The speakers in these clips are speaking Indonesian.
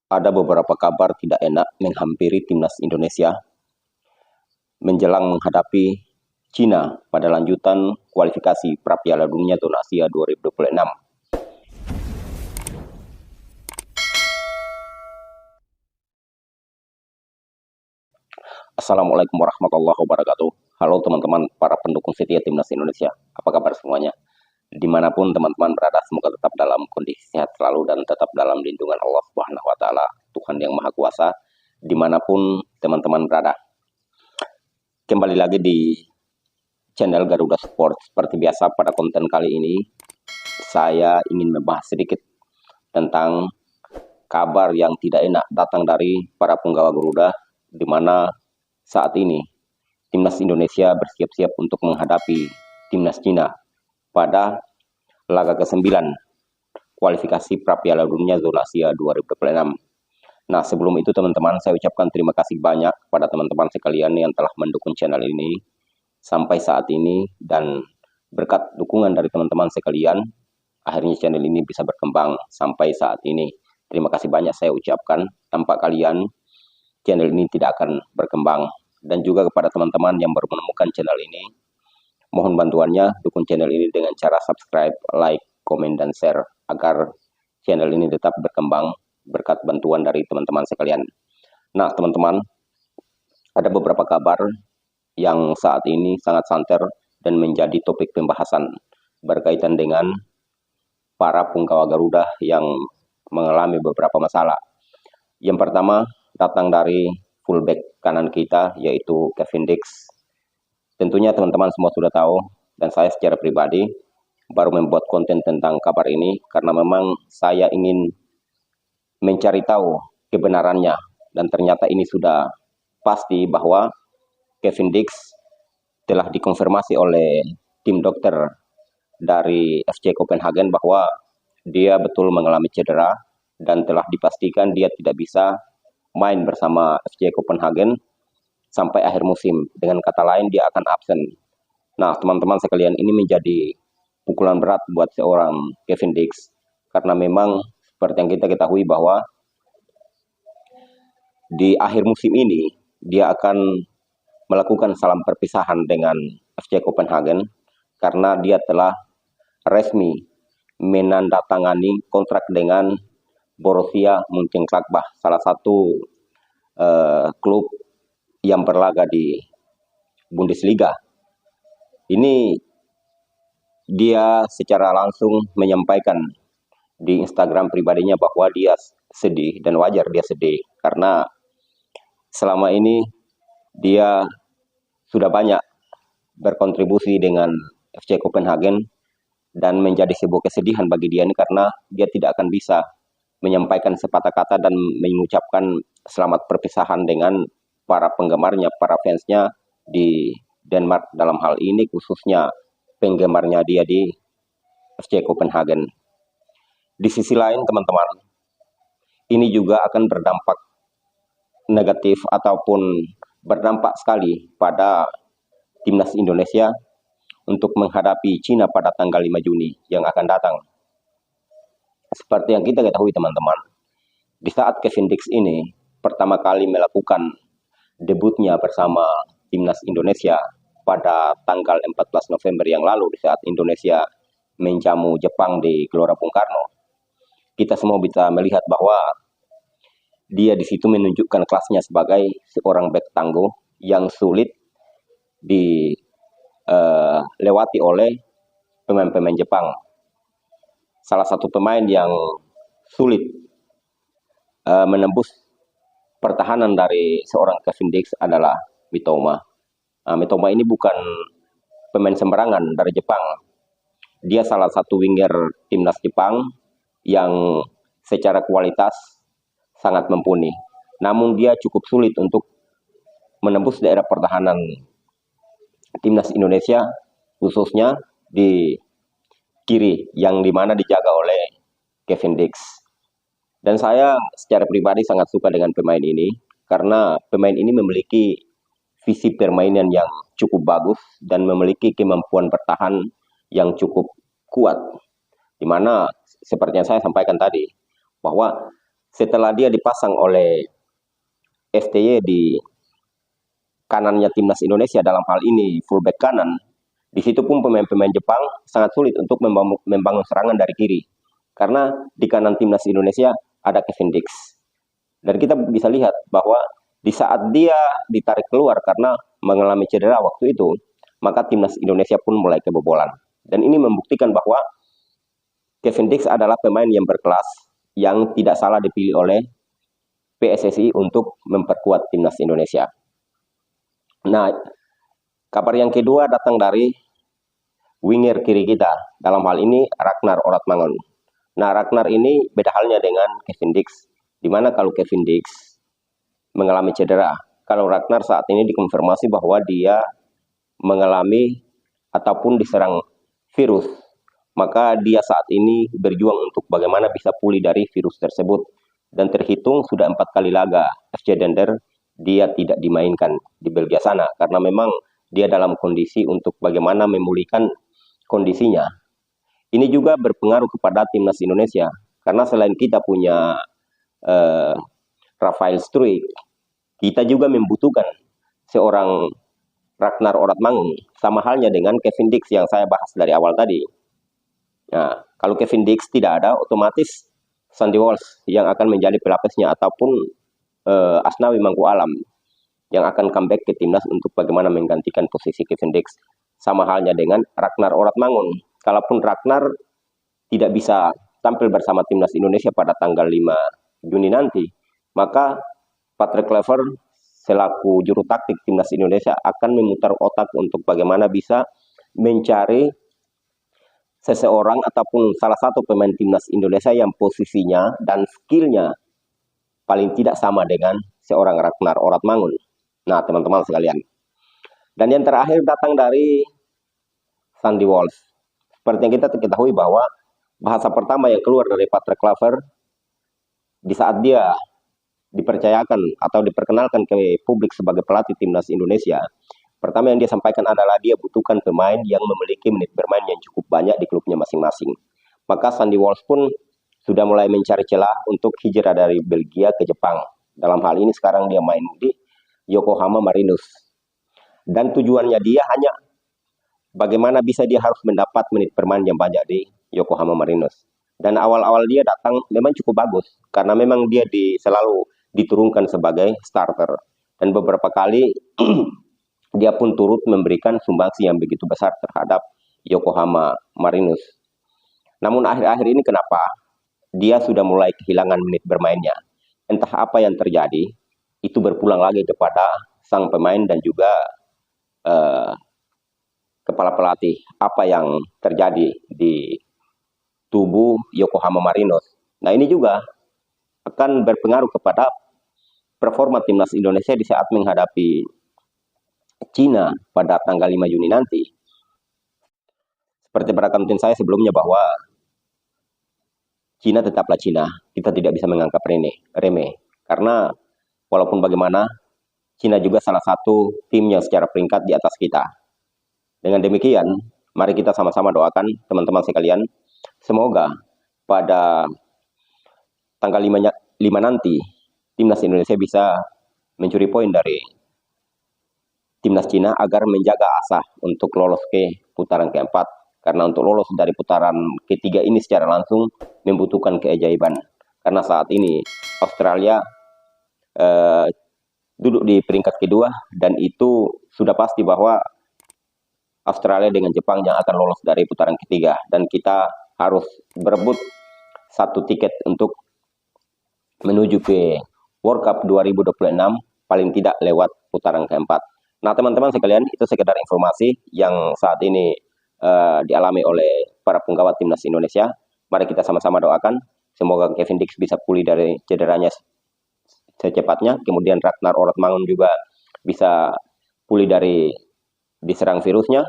Ada beberapa kabar tidak enak menghampiri timnas Indonesia menjelang menghadapi Cina pada lanjutan kualifikasi Prapiala Dunia Zona Asia 2026. Assalamualaikum warahmatullahi wabarakatuh. Halo teman-teman para pendukung setia timnas Indonesia. Apa kabar semuanya? Dimanapun teman-teman berada, semoga tetap dalam kondisi sehat selalu dan tetap dalam lindungan Allah Subhanahu wa Ta'ala, Tuhan yang Maha Kuasa, dimanapun teman-teman berada. Kembali lagi di channel Garuda Sport. Seperti biasa, pada konten kali ini saya ingin membahas sedikit tentang kabar yang tidak enak datang dari para penggawa Garuda, di mana saat ini timnas Indonesia bersiap-siap untuk menghadapi timnas Cina pada laga ke-9 kualifikasi Prapiala Dunia Zona Asia 2026. Nah, sebelum itu teman-teman, saya ucapkan terima kasih banyak kepada teman-teman sekalian yang telah mendukung channel ini sampai saat ini, dan berkat dukungan dari teman-teman sekalian, akhirnya channel ini bisa berkembang sampai saat ini. Terima kasih banyak saya ucapkan. Tanpa kalian, channel ini tidak akan berkembang. Dan juga kepada teman-teman yang baru menemukan channel ini, mohon bantuannya dukung channel ini dengan cara subscribe, like, komen, dan share agar channel ini tetap berkembang berkat bantuan dari teman-teman sekalian. Nah teman-teman, ada beberapa kabar yang saat ini sangat santer dan menjadi topik pembahasan berkaitan dengan para punggawa Garuda yang mengalami beberapa masalah. Yang pertama datang dari fullback kanan kita, yaitu Kevin Dix. Tentunya teman-teman semua sudah tahu, dan saya secara pribadi baru membuat konten tentang kabar ini karena memang saya ingin mencari tahu kebenarannya, dan ternyata ini sudah pasti bahwa Kevin Dix telah dikonfirmasi oleh tim dokter dari FC Copenhagen bahwa dia betul mengalami cedera dan telah dipastikan dia tidak bisa main bersama FC Copenhagen sampai akhir musim. Dengan kata lain, dia akan absen. Nah, teman-teman sekalian, ini menjadi pukulan berat buat seorang Kevin Dix, karena memang seperti yang kita ketahui bahwa di akhir musim ini dia akan melakukan salam perpisahan dengan FC Copenhagen karena dia telah resmi menandatangani kontrak dengan Borussia Mönchengladbach, salah satu klub yang berlaga di Bundesliga. Ini dia secara langsung menyampaikan di Instagram pribadinya bahwa dia sedih, dan wajar dia sedih karena selama ini dia sudah banyak berkontribusi dengan FC Copenhagen, dan menjadi sebuah kesedihan bagi dia ini karena dia tidak akan bisa menyampaikan sepatah kata dan mengucapkan selamat perpisahan dengan para penggemarnya, para fansnya di Denmark, dalam hal ini khususnya penggemarnya dia di FC Copenhagen. Di sisi lain teman-teman, ini juga akan berdampak negatif ataupun berdampak sekali pada timnas Indonesia untuk menghadapi Cina pada tanggal 5 Juni yang akan datang. Seperti yang kita ketahui teman-teman, di saat Kevin Dix ini pertama kali melakukan debutnya bersama timnas Indonesia pada tanggal 14 November yang lalu, di saat Indonesia menjamu Jepang di Gelora Bung Karno, kita semua bisa melihat bahwa dia di situ menunjukkan kelasnya sebagai seorang bek tangguh yang sulit dilewati oleh pemain-pemain Jepang. Salah satu pemain yang sulit menembus pertahanan dari seorang Kevin Dix adalah Mitoma. Mitoma ini bukan pemain sembarangan dari Jepang. Dia salah satu winger timnas Jepang yang secara kualitas sangat mumpuni. Namun dia cukup sulit untuk menembus daerah pertahanan timnas Indonesia, khususnya di kiri yang dimana dijaga oleh Kevin Dix. Dan saya secara pribadi sangat suka dengan pemain ini karena pemain ini memiliki visi permainan yang cukup bagus dan memiliki kemampuan bertahan yang cukup kuat, dimana seperti yang saya sampaikan tadi bahwa setelah dia dipasang oleh STY di kanannya timnas Indonesia, dalam hal ini fullback kanan, di situ pun pemain-pemain Jepang sangat sulit untuk membangun serangan dari kiri. Karena di kanan timnas Indonesia ada Kevin Dix. Dan kita bisa lihat bahwa di saat dia ditarik keluar karena mengalami cedera waktu itu, maka timnas Indonesia pun mulai kebobolan. Dan ini membuktikan bahwa Kevin Dix adalah pemain yang berkelas, yang tidak salah dipilih oleh PSSI untuk memperkuat timnas Indonesia. Nah, kabar yang kedua datang dari winger kiri kita, dalam hal ini Ragnar Oratmangun. Nah, Ragnar ini beda halnya dengan Kevin Dix, di mana kalau Kevin Dix mengalami cedera, kalau Ragnar saat ini dikonfirmasi bahwa dia mengalami ataupun diserang virus, maka dia saat ini berjuang untuk bagaimana bisa pulih dari virus tersebut. Dan terhitung sudah 4 kali laga FC Dender dia tidak dimainkan di Belgia sana, karena memang dia dalam kondisi untuk bagaimana memulihkan kondisinya. Ini juga berpengaruh kepada timnas Indonesia, karena selain kita punya Rafael Struijk, kita juga membutuhkan seorang Ragnar Oratmangun, sama halnya dengan Kevin Dix yang saya bahas dari awal tadi. Nah, kalau Kevin Dix tidak ada, otomatis Sandy Walsh yang akan menjadi pelapisnya, ataupun Asnawi Mangku Alam yang akan comeback ke timnas untuk bagaimana menggantikan posisi Kevin Dix. Sama halnya dengan Ragnar Oratmangun. Kalaupun Ragnar tidak bisa tampil bersama timnas Indonesia pada tanggal 5 Juni nanti, maka Patrick Kluivert selaku juru taktik timnas Indonesia akan memutar otak untuk bagaimana bisa mencari seseorang ataupun salah satu pemain timnas Indonesia yang posisinya dan skillnya paling tidak sama dengan seorang Ragnar Oratmangun. Nah, teman-teman sekalian. Dan yang terakhir datang dari Sandy Walsh. Seperti yang kita ketahui bahwa bahasa pertama yang keluar dari Patrick Kluivert di saat dia dipercayakan atau diperkenalkan ke publik sebagai pelatih timnas Indonesia, pertama yang dia sampaikan adalah dia butuhkan pemain yang memiliki menit bermain yang cukup banyak di klubnya masing-masing. Maka Sandy Walsh pun sudah mulai mencari celah untuk hijrah dari Belgia ke Jepang. Dalam hal ini sekarang dia main di Yokohama Marinos. Dan tujuannya dia hanya bagaimana bisa dia harus mendapat menit bermain yang banyak di Yokohama Marinos. Dan awal-awal dia datang memang cukup bagus, karena memang dia selalu diturunkan sebagai starter. Dan beberapa kali dia pun turut memberikan sumbangsi yang begitu besar terhadap Yokohama Marinos. Namun akhir-akhir ini kenapa dia sudah mulai kehilangan menit bermainnya? Entah apa yang terjadi, itu berpulang lagi kepada sang pemain dan juga kepala pelatih. Apa yang terjadi di tubuh Yokohama Marinos. Nah, ini juga akan berpengaruh kepada performa timnas Indonesia di saat menghadapi Cina pada tanggal 5 Juni nanti. Seperti pada konten saya sebelumnya bahwa Cina tetaplah Cina. Kita tidak bisa menganggap remeh. Karena walaupun bagaimana, Cina juga salah satu tim yang secara peringkat di atas kita. Dengan demikian, mari kita sama-sama doakan teman-teman sekalian, semoga pada tanggal 5 nanti, timnas Indonesia bisa mencuri poin dari timnas Cina agar menjaga asa untuk lolos ke putaran keempat. Karena untuk lolos dari putaran ketiga ini secara langsung membutuhkan keajaiban. Karena saat ini Australia duduk di peringkat kedua, dan itu sudah pasti bahwa Australia dengan Jepang yang akan lolos dari putaran ketiga, dan kita harus berebut satu tiket untuk menuju ke World Cup 2026 paling tidak lewat putaran keempat. Nah, teman-teman sekalian, itu sekedar informasi yang saat ini dialami oleh para penggawat timnas Indonesia. Mari kita sama-sama doakan semoga Kevin Dix bisa pulih dari cederanya secepatnya, kemudian Ragnar Oratmangun juga bisa pulih dari diserang virusnya,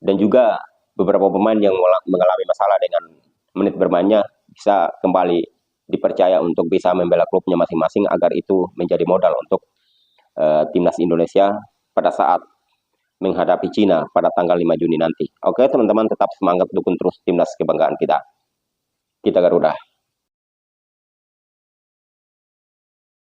dan juga beberapa pemain yang mengalami masalah dengan menit bermainnya bisa kembali dipercaya untuk bisa membela klubnya masing-masing, agar itu menjadi modal untuk timnas Indonesia pada saat menghadapi Cina pada tanggal 5 Juni nanti. Oke teman-teman, tetap semangat dukung terus timnas kebanggaan kita. Kita Garuda.